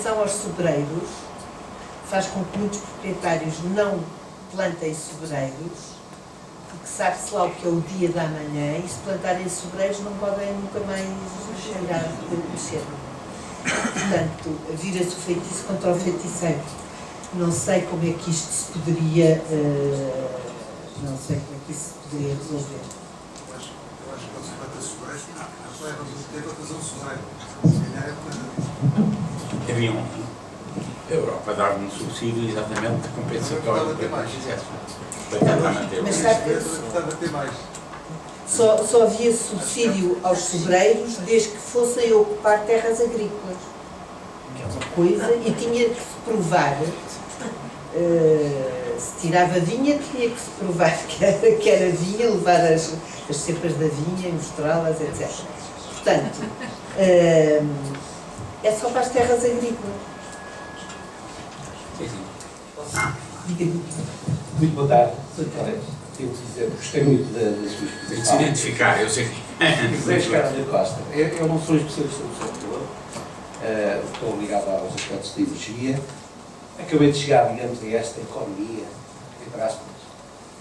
proteção aos sobreiros faz com que muitos proprietários não plantem sobreiros, porque sabe-se lá o que é o dia da manhã, e se plantarem sobreiros não podem nunca mais chegar a mexer. Portanto, vira-se o feitiço contra o feiticeiro. Não sei como é que isto se poderia, não sei como é que isso se poderia resolver. Eu acho que quando se planta sobreiros, leva muito tempo a fazer um sobreiro. Se calhar é por causa disso. Havia a Europa dava um subsídio exatamente compensatório para mais. que fizesse. Para tentar manter o Mas preço. Gostava de ter mais. Só havia subsídio aos sobreiros desde que fossem ocupar terras agrícolas. Que é uma coisa, e tinha que se provar, se tirava vinha, tinha que se provar que era vinha, levar as cepas da vinha, mostrá-las, etc. Portanto, é só para as terras agrícolas. Sim, sim. Muito boa tarde. Devo dizer, gostei muito da sua exposição. Tem de se identificar, eu sei que. José Escaralho Costa. Eu não sou especialista no setor, estou ligado aos aspectos de energia. Acabei de chegar, digamos, a esta economia, entre aspas,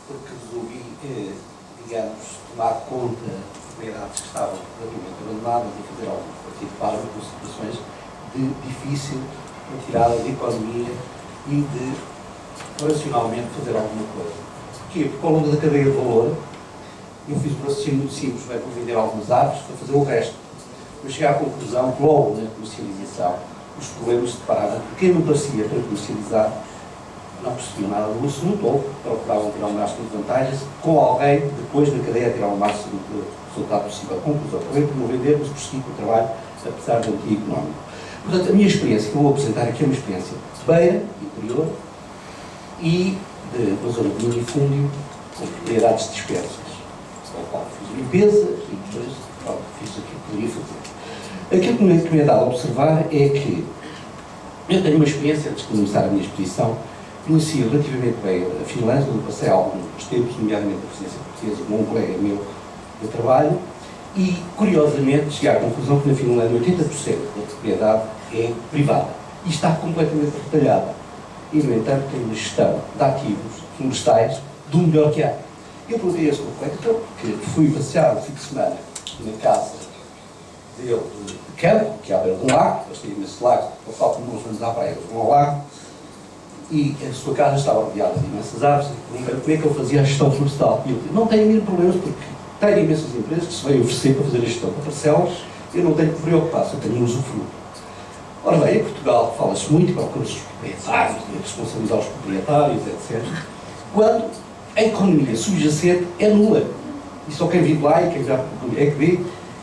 porque resolvi, digamos, tomar conta de propriedades que estavam relativamente abandonadas e fazer algum participar com situações de difícil retirada de economia e de, racionalmente, fazer alguma coisa. Porquê? Porque ao longo da cadeia de valor, eu fiz um raciocínio muito simples, vai por vender algumas árvores para fazer o resto. Eu cheguei à conclusão que logo na comercialização os problemas se separavam, porque quem não parecia para comercializar não percebia nada do assunto ou procuravam tirar o máximo de vantagens com alguém depois na cadeia tirar o máximo de resultado possível. Conclusão, acabei por não vender, mas prossegui com o trabalho, apesar do anti-económico. Portanto, a minha experiência que eu vou apresentar aqui é uma experiência de beira, interior, e de uma zona de minifúndio com propriedades dispersas, ao qual fiz limpeza e depois fiz aquilo que poderia fazer. Aquilo que me é dado a observar é que eu tenho uma experiência, antes de começar a minha exposição, conheci relativamente bem a Finlândia, onde passei alguns tempos, nomeadamente a presidência portuguesa, com um colega meu de trabalho, e, curiosamente, cheguei à conclusão que na Finlândia 80% da propriedade é privada e está completamente retalhada. E, no entanto, tem uma gestão de ativos florestais do melhor que há. Eu perguntei a esse meu colega, então, porque fui passear no fim de semana na casa dele de campo, que é à beira de um lago, eles têm imenso lago, ao qual nós vamos à praia, vão ao lago, e a sua casa estava rodeada de imensas árvores, e perguntei como é que ele fazia a gestão florestal. E eu disse, não tenho mínimo problemas, porque tenho imensas empresas que se vêm oferecer para fazer a gestão de parcelas, eu não tenho que preocupar, só tenho um usufruto. Ora bem, em Portugal fala-se muito, procura-se os proprietários, de responsabilizar os proprietários, etc. Quando a economia subjacente é nula. E só quem vive lá e quem já é que vê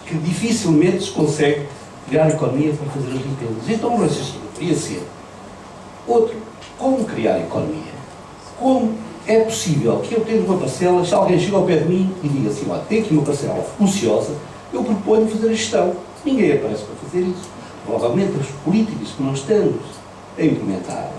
que dificilmente se consegue criar economia para fazer as limpezas. Então o raciocínio poderia ser outro. Como criar economia? Como é possível que eu tendo uma parcela, se alguém chega ao pé de mim e diga assim, olha, tem aqui uma parcela ociosa, eu proponho fazer a gestão. Ninguém aparece para fazer isso. Provavelmente as políticas que nós estamos a implementar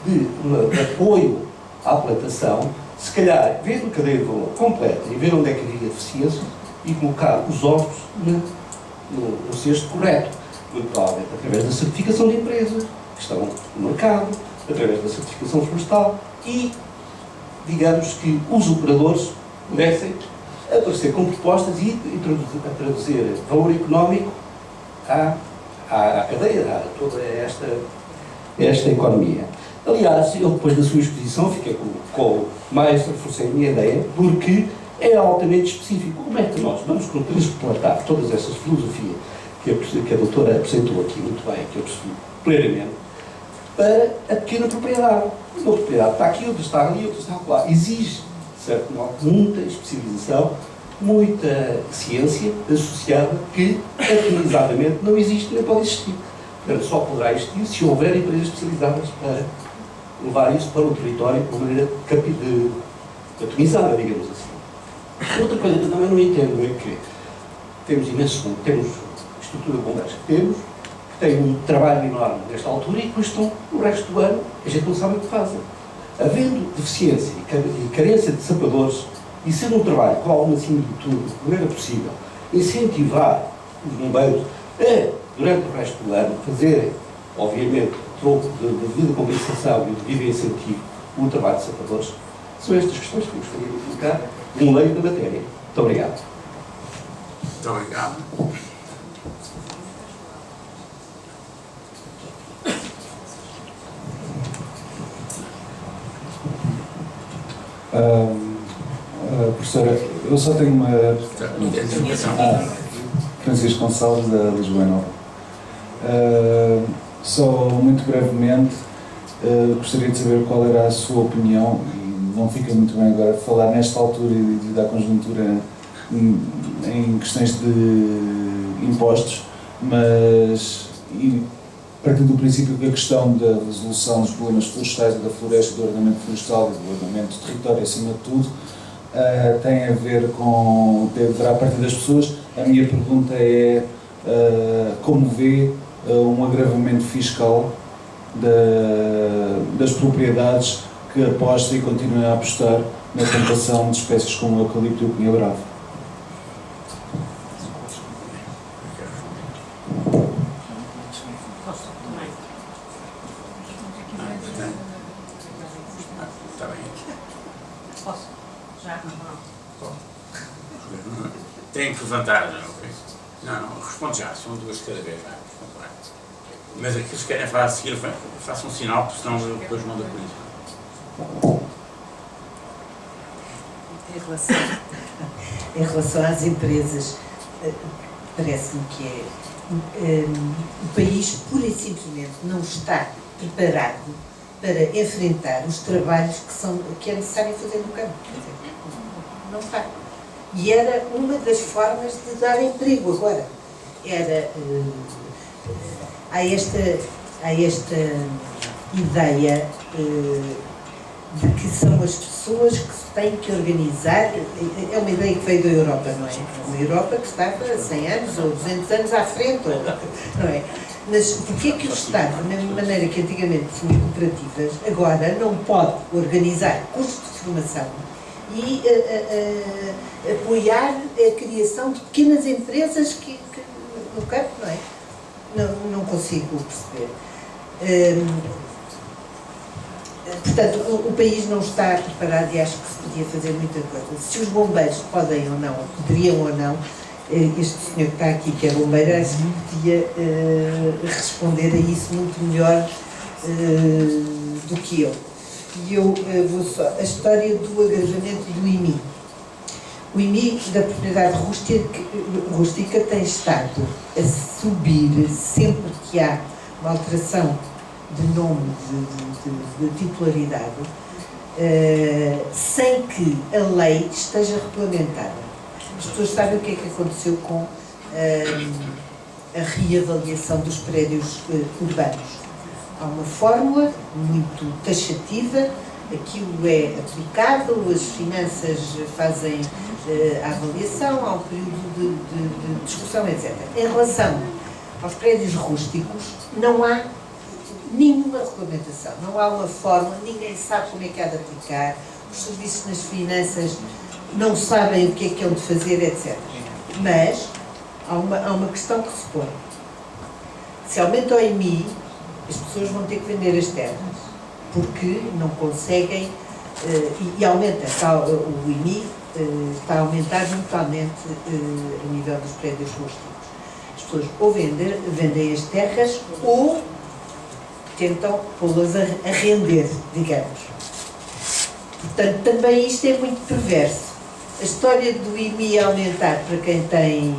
de apoio à plantação, se calhar, ver a cadeia de valor completa e ver onde é que havia deficiência e colocar os ovos no cesto correto. Muito provavelmente através da certificação de empresas que estão no mercado, através da certificação florestal e, digamos que os operadores pudessem aparecer com propostas e traduzir valor económico à cadeia, a toda esta economia. Aliás, eu depois da sua exposição fiquei mais reforcei a minha ideia, porque é altamente específico. Como é que nós vamos transplantar todas essas filosofias que a doutora apresentou aqui muito bem, que eu percebi plenamente, para a pequena propriedade. Uma propriedade está aqui, outra está ali, outra está lá. Exige, certo, muita especialização, muita ciência associada que, atualizadamente, não existe nem pode existir. Portanto, só poderá existir se houver empresas especializadas para levar isso para o território de uma maneira atomizada, digamos assim. Outra coisa que eu também não entendo é que temos estrutura de bombeiros que temos, que têm um trabalho enorme nesta altura e depois estão, o resto do ano, a gente não sabe o que fazem. Havendo deficiência e carência de sapadores, e sendo um trabalho com alguma similitude, não era possível incentivar os bombeiros a, durante o resto do ano, fazerem obviamente, troco de devida compensação e de devido incentivo o trabalho de sapadores, são estas questões que eu gostaria de colocar um leigo da matéria. Muito obrigado. Muito obrigado. Professora, eu só tenho uma... Identificação. Francisco Gonçalves, da Lisboa Nova. Só muito brevemente, gostaria de saber qual era a sua opinião, e não fica muito bem agora falar nesta altura e da conjuntura em questões de impostos, mas partindo do princípio que a questão da resolução dos problemas florestais e da floresta, do ordenamento florestal e do ordenamento do território, acima de tudo, tem a ver com, deverá partir das pessoas. A minha pergunta é como vê um agravamento fiscal das propriedades que apostam e continuam a apostar na plantação de espécies como o eucalipto e o pinha-bravo. Está bem. Posso? Já? Tem que levantar, não, responde já, são duas de cada vez, já, responde lá. Mas aqueles que querem falar a seguir, façam um sinal, porque senão eu depois mando a polícia. Em relação às empresas, parece-me que o país pura e simplesmente não está preparado para enfrentar os trabalhos que é necessário fazer no campo. Quer dizer, não está. E era uma das formas de dar emprego agora. Há esta ideia de que são as pessoas que se têm que organizar. É uma ideia que veio da Europa, não é? Uma Europa que estava 100 anos ou 200 anos à frente, não é? Mas porquê que o Estado, da mesma maneira que antigamente tinha cooperativas, agora não pode organizar cursos de formação e apoiar a criação de pequenas empresas no campo, não é? Não consigo perceber. Portanto, o país não está preparado e acho que se podia fazer muita coisa. Se os bombeiros podem ou não, poderiam ou não, este senhor que está aqui, que é bombeiro, acho que podia responder a isso muito melhor do que eu. E eu vou só... A história do agravamento do IMI. O IMI da propriedade rústica tem estado a subir sempre que há uma alteração de nome, de titularidade, sem que a lei esteja regulamentada. As pessoas sabem o que é que aconteceu com a reavaliação dos prédios urbanos. Há uma fórmula muito taxativa, aquilo é aplicado, as finanças fazem a avaliação, há um período de discussão, etc. Em relação aos prédios rústicos, não há nenhuma regulamentação, não há uma fórmula, ninguém sabe como é que há de aplicar, os serviços nas finanças não sabem o que é de fazer, etc. Mas há uma questão que se põe. Se aumenta o IMI, as pessoas vão ter que vender as terras, porque não conseguem, e aumenta, o IMI está a aumentar brutalmente a nível dos prédios rústicos. As pessoas ou vendem as terras ou tentam pô-las a render, digamos. Portanto, também isto é muito perverso. A história do IMI aumentar para quem tem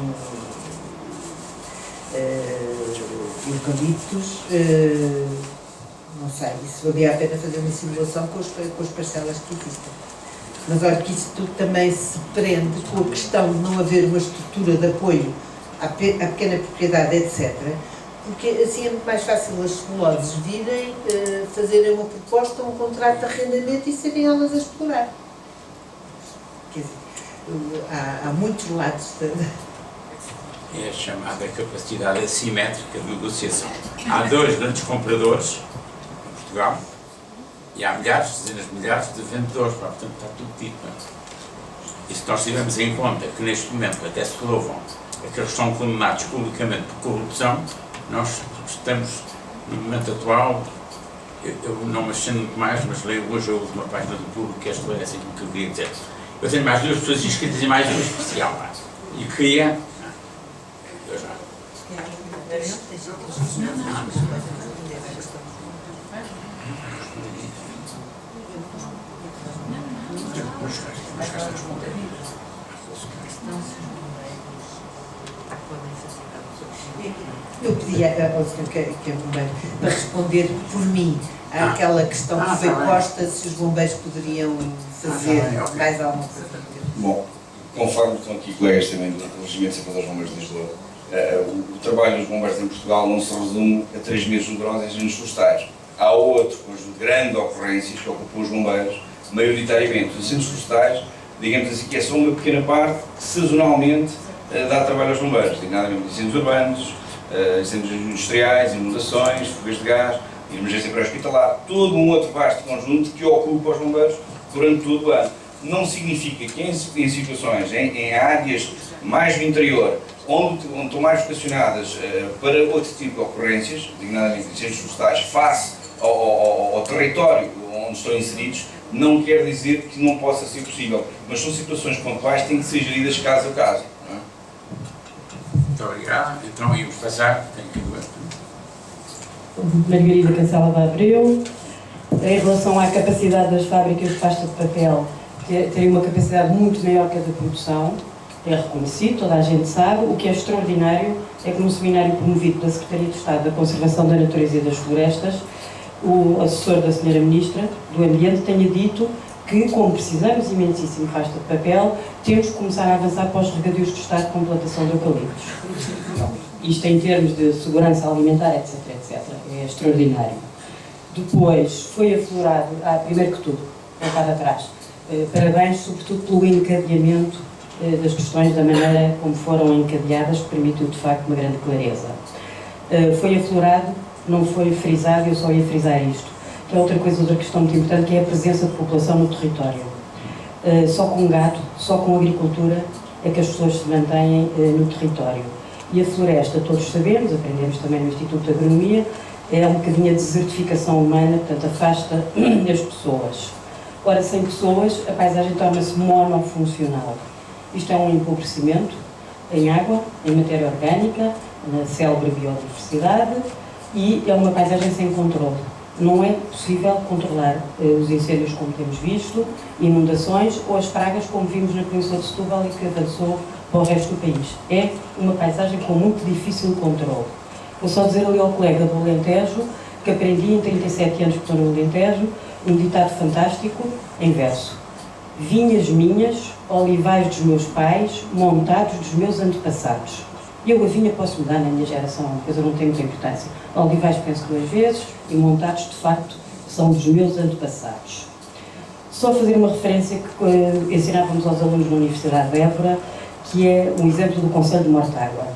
eucaliptos, não sei, isso valia a pena fazer uma simulação com as parcelas que existem. Mas olha que isso tudo também se prende com a questão de não haver uma estrutura de apoio à pequena propriedade, etc. Porque assim é muito mais fácil as celuloses virem, fazerem uma proposta, um contrato de arrendamento e serem elas a explorar. Quer dizer, há muitos lados É a chamada capacidade assimétrica de negociação. Há dois grandes compradores em Portugal e há milhares, dezenas de milhares de vendedores, portanto está tudo dito. E se nós tivermos em conta que neste momento até se louvam aqueles que são condenados publicamente por corrupção, nós estamos no momento atual, eu não me achando muito mais, mas leio hoje a última página do público, que esta é assim que eu queria dizer. Eu tenho mais 2 pessoas inscritas e mais uma especial, pá. E queria... Eu já. Eu pedi ao senhor que é bombeiro para responder por mim àquela questão que foi posta, se os bombeiros poderiam fazer mais alguma coisa. Bom, conforme estão aqui colegas também do Regimento de Sempre dos Bombeiros de Lisboa, o trabalho dos bombeiros em Portugal não se resume a 3 meses no verão e 10 anos florestais. Há outro conjunto grande de ocorrências que ocupam os bombeiros, maioritariamente. Os incêndios florestais, digamos assim, que é só uma pequena parte que sazonalmente dá trabalho aos bombeiros, designadamente incêndios urbanos, incêndios industriais, inundações, fugas de gás, emergência pré-hospitalar, todo um outro vasto conjunto que ocupa os bombeiros durante todo o ano. Não significa que em situações, em áreas mais do interior, onde estão mais vocacionadas para outro tipo de ocorrências, designadamente incêndios florestais, face ao território onde estão inseridos, não quer dizer que não possa ser possível, mas são situações pontuais que têm que ser geridas caso a caso. Não é? Muito obrigado. Então íamos passar. Tenho que ver. Margarida Cancela de Abreu. Em relação à capacidade das fábricas de pasta de papel, terem uma capacidade muito maior que a da produção, é reconhecido, toda a gente sabe. O que é extraordinário é que num seminário promovido pela Secretaria de Estado da Conservação da Natureza e das Florestas, o assessor da Sra. Ministra do Ambiente tenha dito que, como precisamos imensíssimo de pasta de papel, temos que começar a avançar para os regadios do Estado com plantação de eucaliptos. Isto em termos de segurança alimentar, etc, etc. É extraordinário. Depois, foi aflorado, primeiro que tudo, voltar atrás, parabéns sobretudo pelo encadeamento das questões, da maneira como foram encadeadas, que permitiu de facto uma grande clareza. Foi aflorado, não foi frisado, eu só ia frisar isto, que é outra questão muito importante, que é a presença de população no território. Só com gado, só com agricultura é que as pessoas se mantêm no território. E a floresta, todos sabemos, aprendemos também no Instituto de Agronomia, é um bocadinho a desertificação humana, portanto afasta as pessoas. Ora, sem pessoas, a paisagem torna-se monofuncional. Isto é um empobrecimento em água, em matéria orgânica, na célebre biodiversidade, e é uma paisagem sem controle. Não é possível controlar os incêndios como temos visto, inundações ou as pragas como vimos na Península de Setúbal e que avançou para o resto do país. É uma paisagem com muito difícil controle. Vou só dizer ali ao colega do Alentejo que aprendi em 37 anos que estou no Alentejo um ditado fantástico em verso. Vinhas minhas, olivais dos meus pais, montados dos meus antepassados. Eu a vinha posso mudar na minha geração, uma coisa não tem muita importância. Olivais penso 2 vezes e montados de facto são dos meus antepassados. Só fazer uma referência que ensinávamos aos alunos na Universidade de Évora, que é um exemplo do Conselho de Mortágua.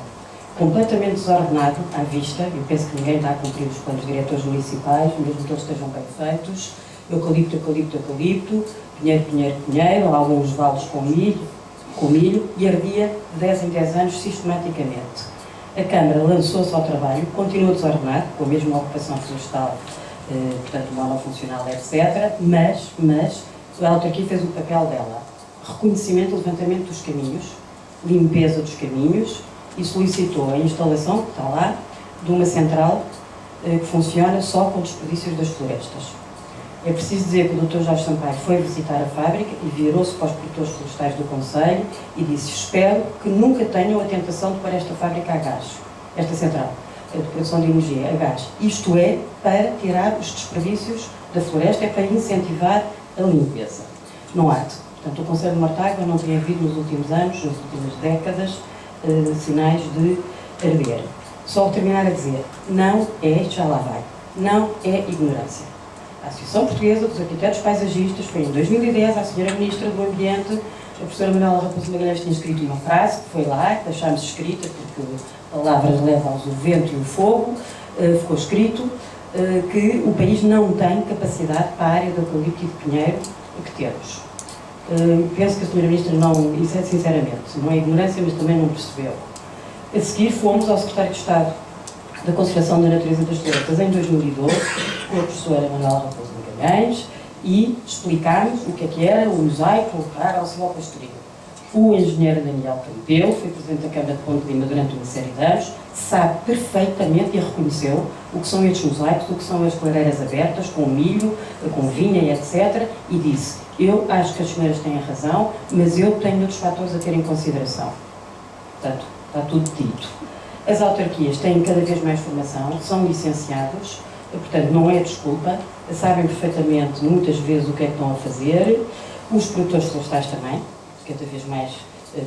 Completamente desordenado à vista, eu penso que ninguém está a cumprir os planos diretores municipais, mesmo que eles estejam bem feitos. Eucalipto, eucalipto, eucalipto, pinheiro, pinheiro, pinheiro, alguns vales com milho, e ardia de 10 em 10 anos sistematicamente. A Câmara lançou-se ao trabalho, continuou desordenado, com a mesma ocupação florestal, portanto monofuncional, etc., mas a autarquia fez o papel dela. Reconhecimento, levantamento dos caminhos, limpeza dos caminhos, e solicitou a instalação, que está lá, de uma central que funciona só com desperdícios das florestas. É preciso dizer que o Dr. Jorge Sampaio foi visitar a fábrica e virou-se para os produtores florestais do Conselho e disse: espero que nunca tenham a tentação de pôr esta fábrica a gás, esta central de produção de energia a gás. Isto é para tirar os desperdícios da floresta, é para incentivar a limpeza. Não há. Portanto, o Conselho de Mortágua não tem havido nos últimos anos, nas últimas décadas, sinais de arder. Só terminar a dizer, não é, já lá vai, não é ignorância. A Associação Portuguesa dos Arquitetos Paisagistas foi em 2010, a Sra. Ministra do Ambiente, a professora Manuela Raposo Magalhães, tinha escrito uma frase, que foi lá, que deixámos escrita, porque palavras levam-os o vento e o fogo, ficou escrito que o país não tem capacidade para a área do eucalipto e de pinheiro que temos. Penso que a Sra. Ministra não, isso é sinceramente, não é ignorância, mas também não percebeu. A seguir fomos ao Secretário de Estado da Conservação da Natureza das Florestas em 2012, com a professora Manuela Raposo Magalhães, e explicámos o que era o mosaico, o carro, o civil pastoril. O engenheiro Daniel Campelo, foi presidente da Câmara de Ponte Lima durante uma série de anos, sabe perfeitamente e reconheceu o que são estes mosaicos, o que são as clareiras abertas, com milho, com vinha e etc. E disse, eu acho que as senhoras têm razão, mas eu tenho outros fatores a ter em consideração. Portanto, está tudo dito. As autarquias têm cada vez mais formação, são licenciados, portanto, não é desculpa, sabem perfeitamente, muitas vezes, o que é que estão a fazer. Os produtores florestais também, cada vez mais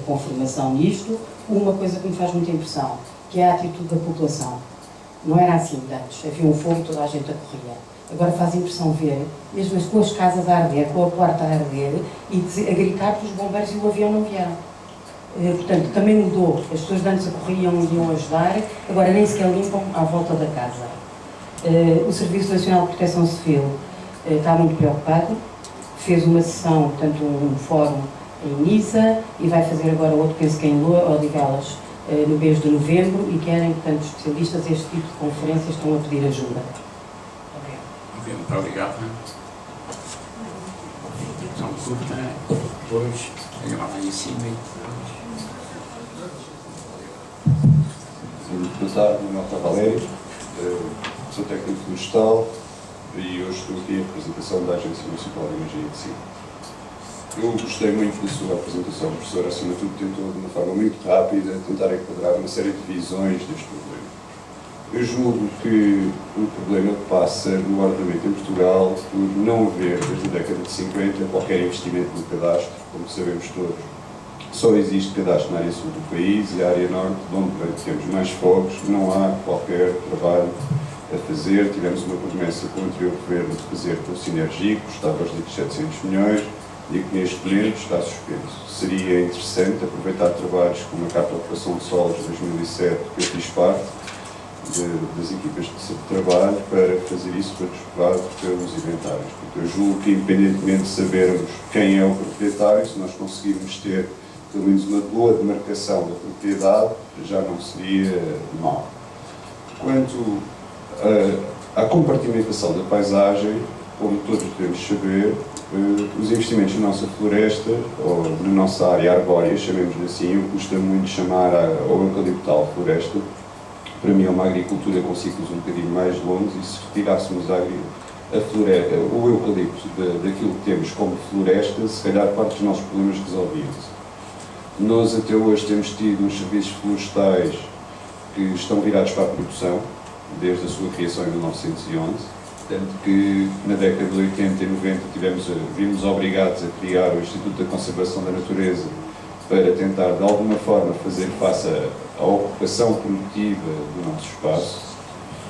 com formação nisto. Uma coisa que me faz muita impressão, que é a atitude da população. Não era assim antes, havia um fogo e toda a gente a corria. Agora faz impressão ver, mesmo com as casas a arder, com a porta a arder, e a gritar que os bombeiros e o avião não vieram. Portanto, também mudou. As pessoas de antes a corriam e iam ajudar, agora nem sequer limpam à volta da casa. O Serviço Nacional de Proteção Civil está muito preocupado, fez uma sessão, portanto um fórum em Niça, e vai fazer agora outro, penso que em Odivelas, no mês de novembro, e querem, portanto, especialistas este tipo de conferências estão a pedir ajuda. Muito obrigado. Então, curta, depois, tenho lá em cima e Boa tarde, meu nome é Valério, sou técnico florestal e hoje estou aqui em representação da Agência Municipal de Energia de Sintra. Eu gostei muito da sua apresentação, professor, acima de tudo tentou de uma forma muito rápida tentar enquadrar uma série de visões deste problema. Eu julgo que o problema passa no ordenamento em Portugal por não haver, desde a década de 50, qualquer investimento no cadastro, como sabemos todos. Só existe cadastro na área sul do país e a área norte, onde temos mais fogos, não há qualquer trabalho a fazer. Tivemos uma promessa com o anterior governo de fazer com o Sinergia, que custava os ditos 700 milhões, e que neste momento está suspenso. Seria interessante aproveitar trabalhos como a Carta de Ocupação de Solos de 2007, que eu fiz parte das equipas de trabalho, para fazer isso participado pelos inventários. Porque eu julgo que, independentemente de sabermos quem é o proprietário, se nós conseguirmos ter pelo menos uma boa demarcação da propriedade, já não seria mau. Quanto à compartimentação da paisagem, como todos devemos saber, os investimentos na nossa floresta, ou na nossa área arbórea, chamemos-lhe assim, eu custa muito chamar ao eucaliptal floresta. Para mim é uma agricultura com ciclos um bocadinho mais longos, e se retirássemos o eucalipto daquilo que temos como floresta, se calhar parte dos nossos problemas resolviam-se. Nós até hoje temos tido uns serviços florestais que estão virados para a produção, desde a sua criação em 1911, tanto que na década de 80 e 90 vimos obrigados a criar o Instituto da Conservação da Natureza para tentar de alguma forma fazer face à ocupação produtiva do nosso espaço,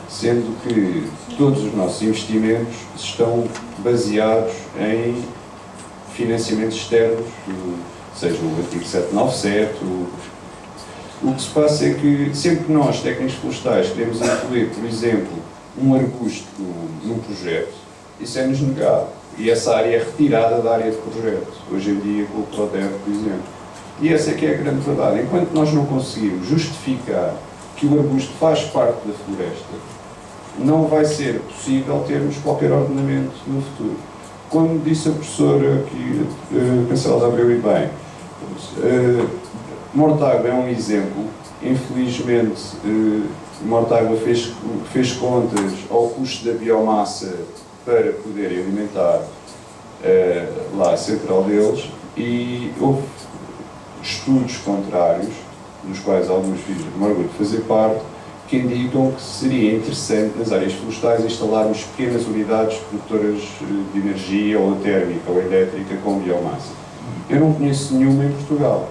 sendo que todos os nossos investimentos estão baseados em financiamentos externos, seja o artigo 797, o que se passa é que sempre que nós, técnicos florestais, queremos incluir, por exemplo, um arbusto num projeto, isso é-nos negado. E essa área é retirada da área de projeto, hoje em dia com o PRODER, por exemplo. E essa é que é a grande verdade. Enquanto nós não conseguirmos justificar que o arbusto faz parte da floresta, não vai ser possível termos qualquer ordenamento no futuro. Como disse a professora aqui, Cancela de Abreu, e bem, Mortágua é um exemplo. Infelizmente, Mortágua fez contas ao custo da biomassa para poderem alimentar lá a central deles, e houve estudos contrários, dos quais alguns fiz me orgulho de fazer parte, que indicam que seria interessante nas áreas florestais instalarmos pequenas unidades produtoras de energia, ou térmica ou elétrica, com biomassa. Eu não conheço nenhuma em Portugal.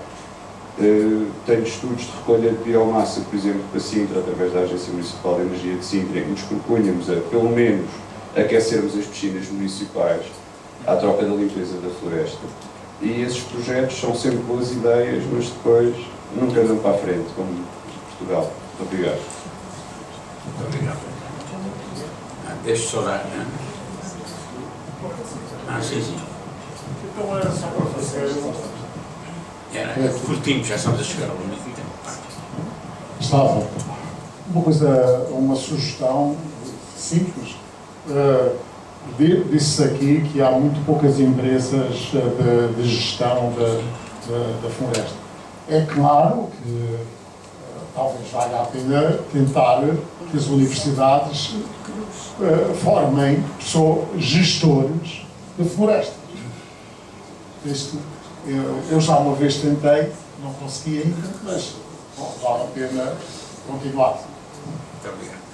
Tenho estudos de recolha de biomassa, por exemplo, para Sintra, através da Agência Municipal de Energia de Sintra, em que nos propunhamos a, pelo menos, aquecermos as piscinas municipais à troca da limpeza da floresta. E esses projetos são sempre boas ideias, mas depois nunca andam para a frente, como Portugal. Muito obrigado. Muito obrigado. Deixa-te orar, né? Sim, sim. Então era só para fazer. Era curtinho, já estamos a chegar ao limite do tempo. Estava. uma sugestão simples. Disse aqui que há muito poucas empresas de gestão da floresta. É claro que talvez valha a pena tentar que as universidades formem gestores de florestas. Eu já uma vez tentei, não consegui ainda, mas vale a pena continuar. Muito obrigado.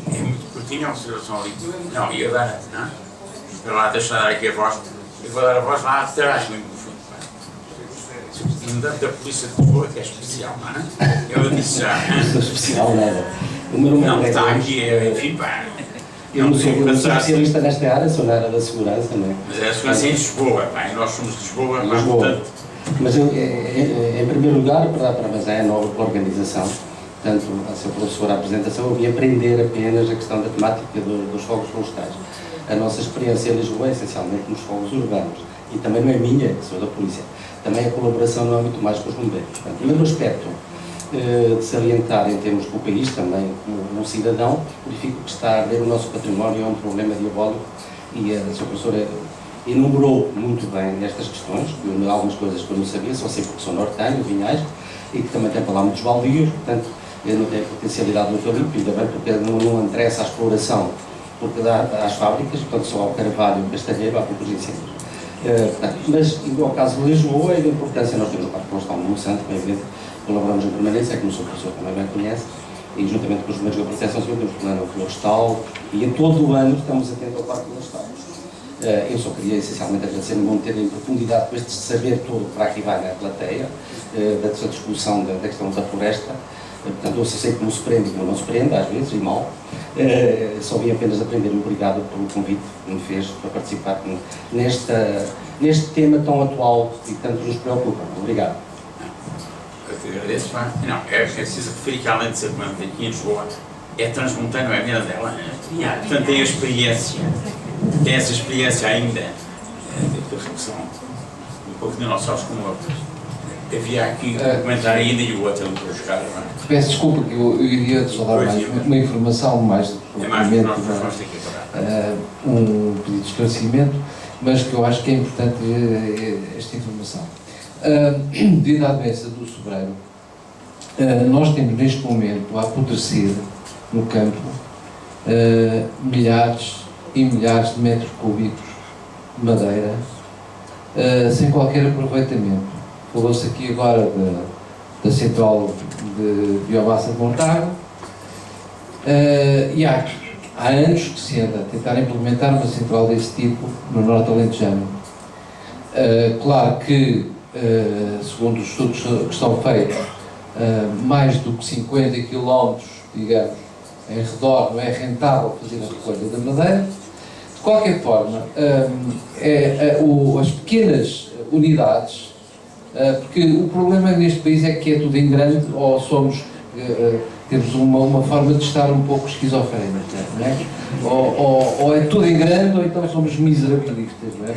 É muito curtinho a observação ali. Não, ia dar, não? Para lá, deixa eu dar aqui a voz. Eu vou dar a voz lá atrás, no fundo. O comandante da Polícia de Lisboa, que é especial, não é? Eu disse já. Não sou especial, nada. O meu nome Não, é está aqui, enfim, pá. Eu não sou especialista nesta área, sou na área da segurança, não é? Mas é a segurança em Lisboa, pá, e nós somos de Lisboa, mas Lisboa. portanto. Mas eu, em primeiro lugar, mas é nova organização, portanto, a ser professor à apresentação, eu vim aprender apenas a questão da temática dos fogos florestais. A nossa experiência em Lisboa é essencialmente nos fogos urbanos, e também não é minha, que sou da polícia, também a colaboração não é muito mais com os bombeiros. Portanto, o primeiro aspecto de salientar em termos do país, também como um cidadão, verifico que está a ver o nosso património é um problema diabólico, e a sua professora enumerou muito bem estas questões, algumas coisas que eu não sabia, só sei porque sou nortenho, Vinhais, e que também tem para lá muitos baldios, portanto, eu não tenho potencialidade no eucalipto, ainda bem porque não interessa a exploração, porque dá às fábricas, portanto, só ao carvalho e castanheiro há poucos incêndios. Mas, ao caso de Lisboa, a importância, nós temos o Parque Florestal de Monsanto, bem evidente, colaboramos em permanência, como o seu professor também bem conhece, e juntamente com os meios de proteção civil temos plano florestal, e em todo o ano estamos atentos ao Parque Florestal. Eu só queria essencialmente agradecer, não ter em profundidade com este saber todo para aqui vai na plateia, da discussão da questão da floresta. Portanto, eu sei como se prende e como não se prende, às vezes, e mal. Só vim apenas aprender. Obrigado pelo convite que me fez para participar neste tema tão atual e tanto nos preocupa. Obrigado. Eu te agradeço, pá. Não, é preciso referir que além de ser comandante aqui em Lisboa, é transmontano, é Mirandela. Portanto, tem a experiência. Tem essa experiência ainda daqueles que são um pouco dinossauros como outros. Havia aqui um comentário ainda e o outro não estou a buscar. Peço desculpa que eu iria falar mais uma informação mais do que um pedido de esclarecimento, mas que eu acho que é importante esta informação. Devido à doença do sobreiro, nós temos neste momento a apodrecer no campo milhares e milhares de metros cúbicos de madeira sem qualquer aproveitamento. Falou-se aqui agora da central de biomassa de Montago e há anos que se anda a tentar implementar uma central desse tipo no Norte Alentejano. Claro que, segundo os estudos que estão feitos, mais do que 50 km, digamos, em redor não é rentável fazer a recolha da madeira. De qualquer forma, as pequenas unidades, porque o problema neste país é que é tudo em grande, ou temos uma forma de estar um pouco esquizofrénica, não é? Ou é tudo em grande, ou então somos miserabilistas, não é?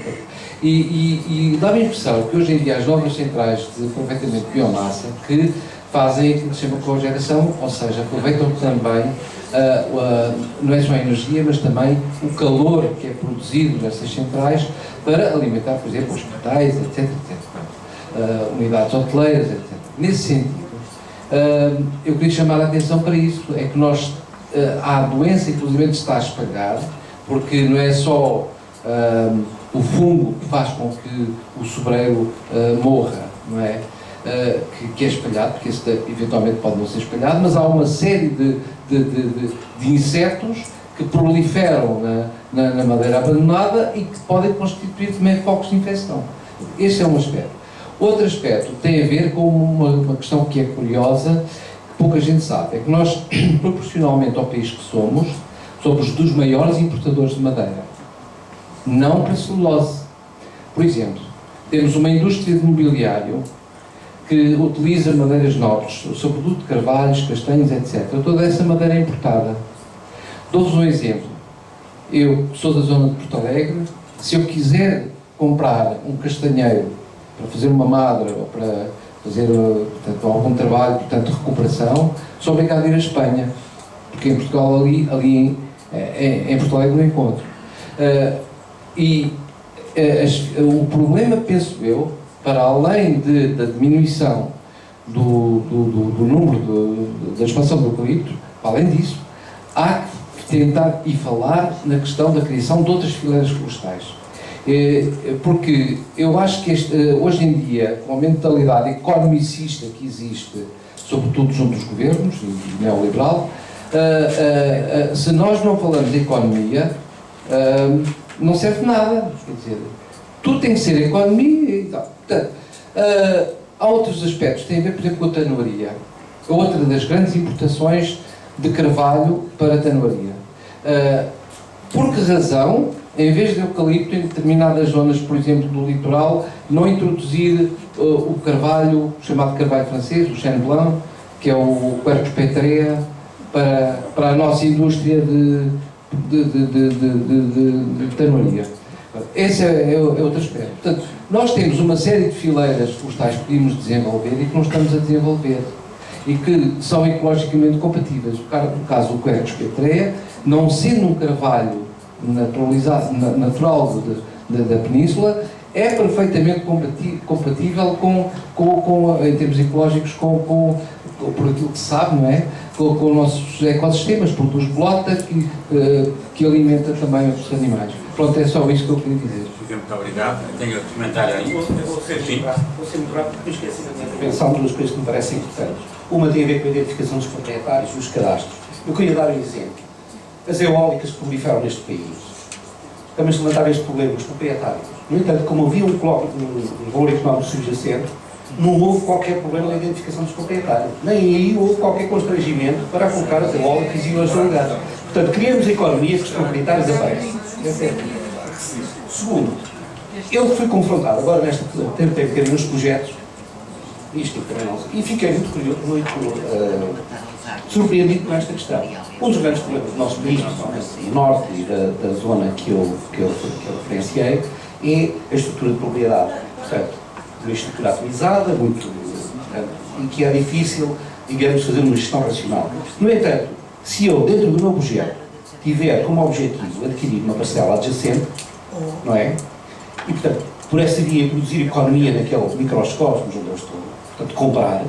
E dá-me a impressão que hoje em dia as novas centrais de aproveitamento de biomassa que fazem aquilo que se chama cogeração, ou seja, aproveitam também não é só a energia, mas também o calor que é produzido nessas centrais para alimentar, por exemplo, hospitais, etc. Unidades hoteleiras, etc. Nesse sentido, eu queria chamar a atenção para isso, é que há doença, inclusive, está a espalhar, porque não é só o fungo que faz com que o sobreiro morra, não é? Que é espalhado, porque esse eventualmente pode não ser espalhado, mas há uma série de insetos que proliferam na madeira abandonada e que podem constituir também focos de infecção. Este é um aspecto. Outro aspecto tem a ver com uma questão que é curiosa, que pouca gente sabe, é que nós, proporcionalmente ao país que somos dos maiores importadores de madeira, não para celulose. Por exemplo, temos uma indústria de mobiliário que utiliza madeiras nobres, sobretudo de carvalhos, castanhos, etc. Toda essa madeira é importada. Dou-vos um exemplo. Eu sou da zona de Porto Alegre, se eu quiser comprar um castanheiro para fazer uma madra ou para fazer portanto, algum trabalho, portanto, de recuperação, sou obrigado a ir à Espanha, porque em Portugal ali em Porto Alegre não encontro. O problema, penso eu, para além da diminuição do número da expansão do eucalipto, para além disso, há que tentar e falar na questão da criação de outras fileiras florestais. Porque eu acho que hoje em dia, com a mentalidade economicista que existe, sobretudo junto dos governos, e neoliberal, se nós não falamos de economia, não serve nada. Quer dizer, tudo tem que ser economia e tal. Portanto, há outros aspectos que têm a ver, por exemplo, com a tanoaria. Outra das grandes importações de carvalho para a tanoaria. Por que razão, em vez de eucalipto, em determinadas zonas, por exemplo, do litoral, não introduzir o carvalho, chamado carvalho francês, o chêne blanc, que é o Quercus petrea, para a nossa indústria de tanoaria? Esse é outro aspecto. Portanto, nós temos uma série de fileiras florestais que podíamos desenvolver e que não estamos a desenvolver e que são ecologicamente compatíveis. No caso do Quercus petrea, não sendo um carvalho natural da península, é perfeitamente compatível em termos ecológicos por aquilo que se sabe, não é? Com os nossos ecossistemas, produz bolota que alimenta também outros animais. Pronto, é só isso que eu queria dizer. Muito obrigado. Tenho outro comentário aí. Vou ser muito rápido, porque eu esqueci da minha intervenção duas coisas que me parecem importantes. Uma tem a ver com a identificação dos proprietários e os cadastros. Eu queria dar um exemplo. As eólicas que proliferam neste país também se levantaram este problema, os proprietários. No entanto, como havia um valor económico subjacente, não houve qualquer problema na identificação dos proprietários. Nem aí houve qualquer constrangimento para colocar as eólicas e o seu lugar. Portanto, criamos a economia que os proprietários aparecem. Segundo, eu fui confrontado agora nesta teve uns projetos, isto também não sei, e fiquei muito curioso, surpreendido com esta questão. Um dos grandes problemas do nosso país, no norte e da zona que eu referenciei, é a estrutura de propriedade. Portanto, uma estrutura atomizada, e que é difícil, digamos, fazer uma gestão racional. No entanto, se eu, dentro do meu projeto, tiver como objetivo adquirir uma parcela adjacente, não é? E, portanto, por essa via produzir economia naquele microcosmos onde eu estou, portanto, comprar,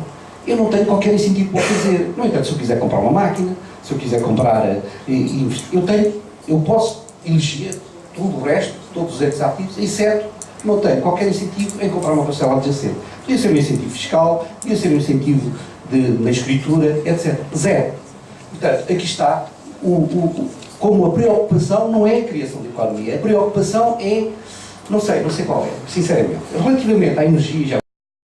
eu não tenho qualquer incentivo para o fazer. No entanto, se eu quiser comprar uma máquina, se eu quiser comprar eu posso eleger tudo o resto, todos os entes ativos, exceto não tenho qualquer incentivo em comprar uma parcela adjacente. Podia ser um incentivo fiscal, podia ser um incentivo na escritura, etc. Zero. Portanto, aqui está como a preocupação não é a criação de economia, a preocupação é, não sei qual é, sinceramente. Relativamente à energia, já